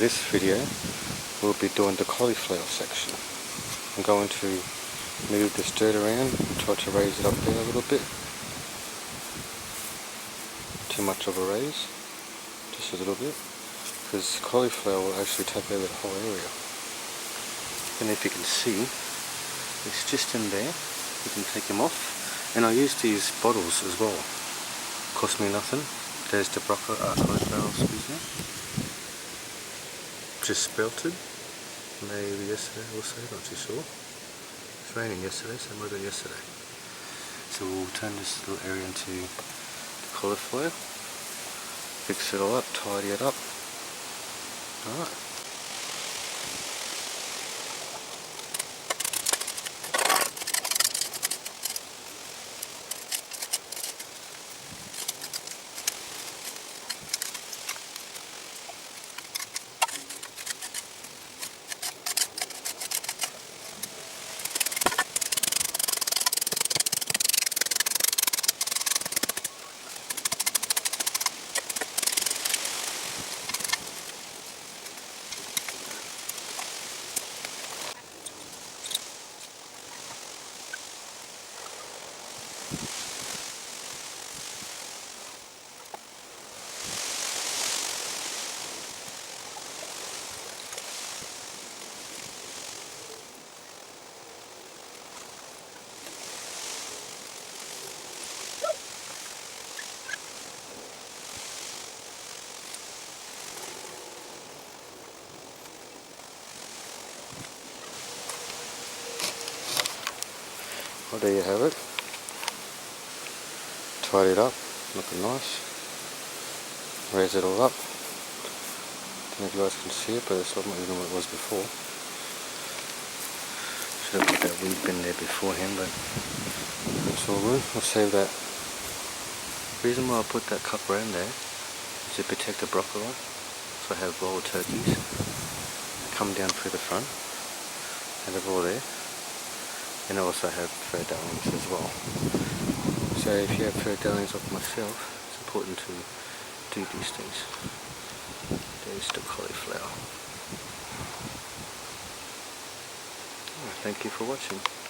this video we'll be doing the cauliflower section. I'm going to move this dirt around and try to raise it up there a little bit. Too much of a raise, just a little bit, because cauliflower will actually take over the whole area. And if you can see, it's just in there. You can take them off, and I use these bottles as well. Cost me nothing. There's the cauliflower, excuse me. Just sprouted, maybe yesterday also, not too sure. It's raining yesterday, so it might have been yesterday. So we'll turn this little area into the cauliflower, fix it all up, tidy it up. Alright. Well, there you have it. Tidy it up, looking nice. Raise it all up. Don't know if you guys can see it, but it's not even what it was before. Should have put that weed bin there beforehand, but it's all good. I'll save that. The reason why I put that cup around there is to protect the broccoli. So I have wild turkeys come down through the front, and they're all there. And I also have fur darlings as well. So if you have fur darlings like myself, it's important to do these things. There's the cauliflower. Thank you for watching.